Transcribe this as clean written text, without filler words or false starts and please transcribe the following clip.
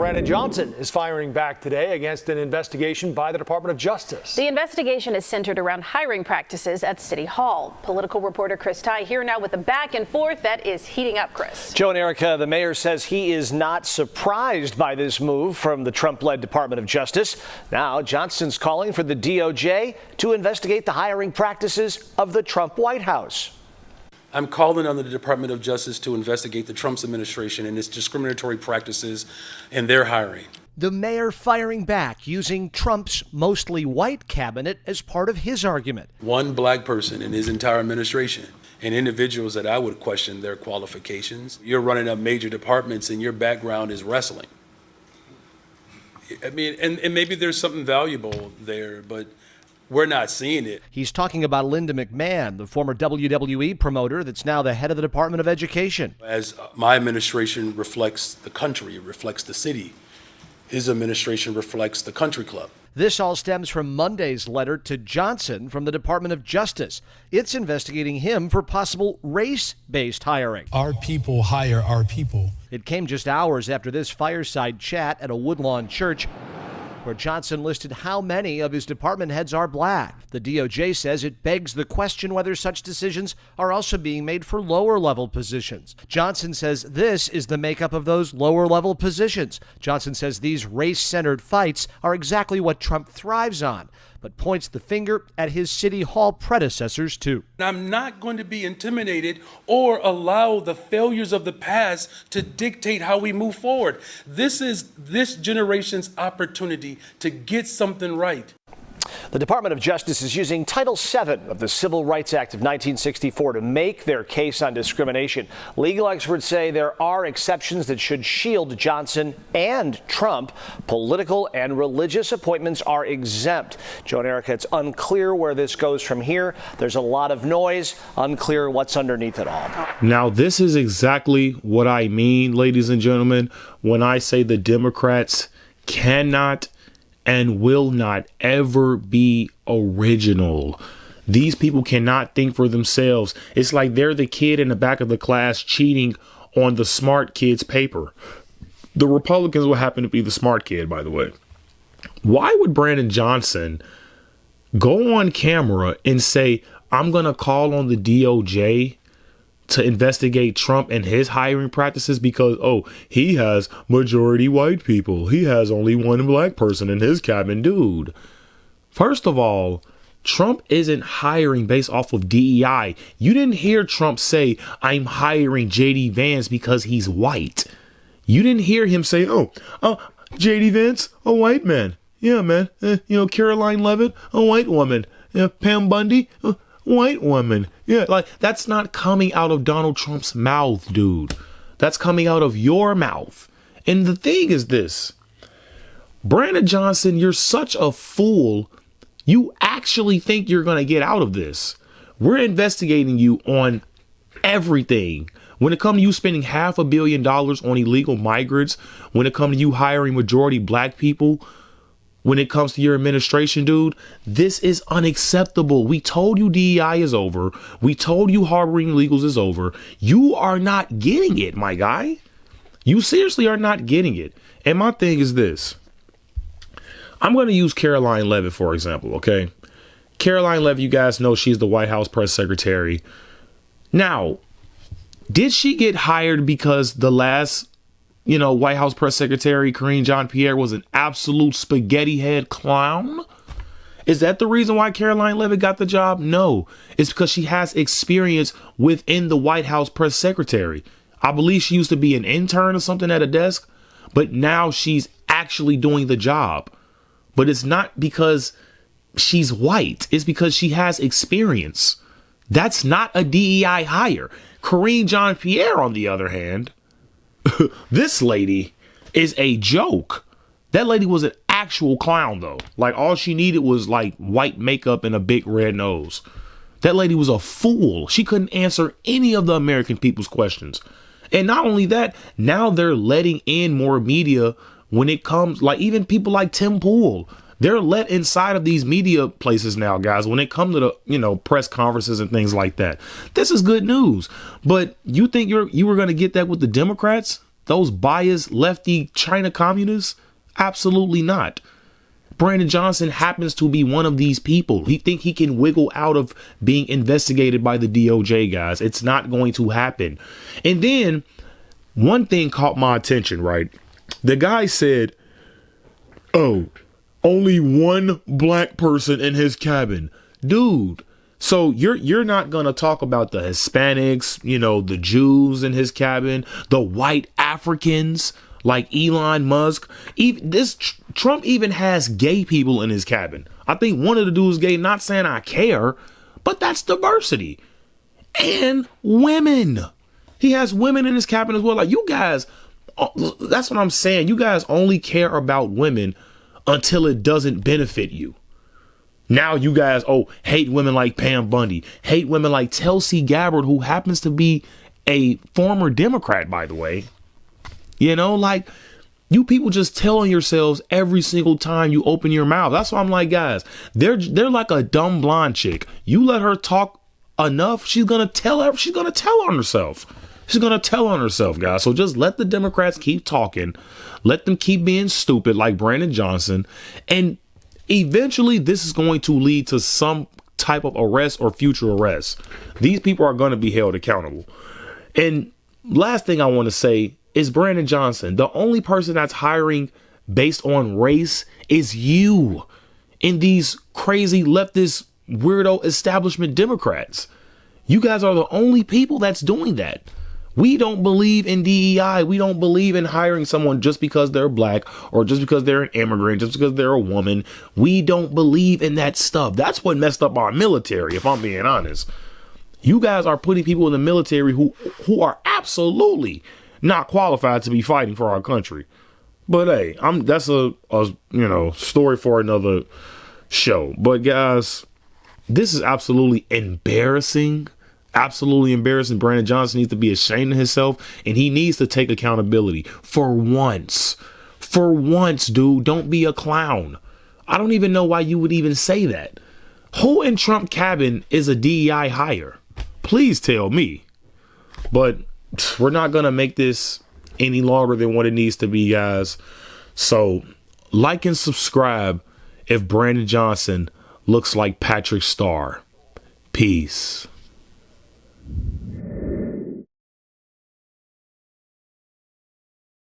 Brandon Johnson is firing back today against an investigation by the Department of Justice. The investigation is centered around hiring practices at City Hall. Political reporter Chris Ty here now with a back and forth that is heating up, Chris. Joe and Erica, the mayor says he is not surprised by this move from the Trump-led Department of Justice. Now Johnson's calling for the DOJ to investigate the hiring practices of the Trump White House. I'm calling on the Department of Justice to investigate the Trump administration and its discriminatory practices in their hiring. The mayor firing back, using Trump's mostly white cabinet as part of his argument. One black person in his entire administration, and individuals that I would question their qualifications. You're running up major departments and your background is wrestling. I mean, and maybe there's something valuable there, but we're not seeing it. He's talking about Linda McMahon, the former WWE promoter that's now the head of the Department of Education. As my administration reflects the country, it reflects the city. His administration reflects the country club. This all stems from Monday's letter to Johnson from the Department of Justice. It's investigating him for possible race-based hiring. Our people hire our people. It came just hours after this fireside chat at a Woodlawn church, where Johnson listed how many of his department heads are black. The DOJ says it begs the question whether such decisions are also being made for lower-level positions. Johnson says this is the makeup of those lower-level positions. Johnson says these race-centered fights are exactly what Trump thrives on, but points the finger at his City Hall predecessors, too. I'm not going to be intimidated or allow the failures of the past to dictate how we move forward. This is this generation's opportunity to get something right. The Department of Justice is using Title VII of the Civil Rights Act of 1964 to make their case on discrimination. Legal experts say there are exceptions that should shield Johnson and Trump. Political and religious appointments are exempt. Joe and Erica, it's unclear where this goes from here. There's a lot of noise, unclear what's underneath it all. Now, this is exactly what I mean, ladies and gentlemen, when I say the Democrats cannot and will not ever be original. These people cannot think for themselves. It's like they're the kid in the back of the class cheating on the smart kid's paper. The Republicans will happen to be the smart kid, by the way. Why would Brandon Johnson go on camera and say, I'm going to call on the DOJ to investigate Trump and his hiring practices because, oh, he has majority white people. He has only one black person in his cabinet. Dude, first of all, Trump isn't hiring based off of DEI. You didn't hear Trump say, I'm hiring J.D. Vance because he's white. You didn't hear him say, oh, J.D. Vance, a white man. Yeah, man. Caroline Leavitt, a white woman. Pam Bundy, white woman. Yeah, like that's not coming out of Donald Trump's mouth, dude. That's coming out of your mouth. And the thing is this, Brandon Johnson, you're such a fool. You actually think you're going to get out of this. We're investigating you on everything. When it comes to you spending $500 million on illegal migrants, when it comes to you hiring majority black people, when it comes to your administration, dude, this is unacceptable. We told you DEI is over. We told you harboring illegals is over. You are not getting it, my guy. You seriously are not getting it. And my thing is this. I'm going to use Caroline Leavitt, for example, okay? Caroline Leavitt, you guys know she's the White House press secretary. Now, did she get hired because the last White House press secretary, Karine Jean-Pierre, was an absolute spaghetti head clown? Is that the reason why Caroline Leavitt got the job? No, it's because she has experience within the White House press secretary. I believe she used to be an intern or something at a desk, but now she's actually doing the job. But it's not because she's white. It's because she has experience. That's not a DEI hire. Karine Jean-Pierre, on the other hand, this lady is a joke. That lady was an actual clown, though. Like, all she needed was like white makeup and a big red nose. That lady was a fool. She couldn't answer any of the American people's questions. And not only that, now they're letting in more media when it comes, like even people like Tim Pool. They're let inside of these media places now, guys, when it comes to the, press conferences and things like that. This is good news. But you think you were going to get that with the Democrats? those biased lefty China communists? Absolutely not. Brandon Johnson happens to be one of these people. He think he can wiggle out of being investigated by the DOJ, guys. It's not going to happen. And then one thing caught my attention, right? The guy said, oh, only one black person in his cabin. Dude, so you're not going to talk about the Hispanics, you know, the Jews in his cabin, the white Africans like Elon Musk. Trump even has gay people in his cabin. I think one of the dudes gay, not saying I care, but that's diversity. And women. He has women in his cabin as well. Like, you guys, that's what I'm saying. You guys only care about women until it doesn't benefit you. Now you guys, hate women like Pam Bundy, hate women like Tulsi Gabbard, who happens to be a former Democrat, by the way. You know, like, you people just tell on yourselves every single time you open your mouth. That's why I'm like, guys, they're like a dumb blonde chick. You let her talk enough, she's gonna tell on herself. She's gonna tell on herself, guys. So just let the Democrats keep talking. Let them keep being stupid like Brandon Johnson. And eventually this is going to lead to some type of arrest or future arrest. These people are going to be held accountable. And last thing I want to say is Brandon Johnson. The only person that's hiring based on race is you and these crazy leftist weirdo establishment Democrats. You guys are the only people that's doing that. We don't believe in DEI. We don't believe in hiring someone just because they're black or just because they're an immigrant, just because they're a woman. We don't believe in that stuff. That's what messed up our military, if I'm being honest. You guys are putting people in the military who are absolutely not qualified to be fighting for our country. But hey, that's a story for another show. But guys, this is absolutely embarrassing. Absolutely embarrassing. Brandon Johnson needs to be ashamed of himself, and he needs to take accountability for once. For once, dude, don't be a clown. I don't even know why you would even say that. Who in Trump cabin is a DEI hire? Please tell me. But we're not going to make this any longer than what it needs to be, guys. So like and subscribe if Brandon Johnson looks like Patrick Starr. Peace.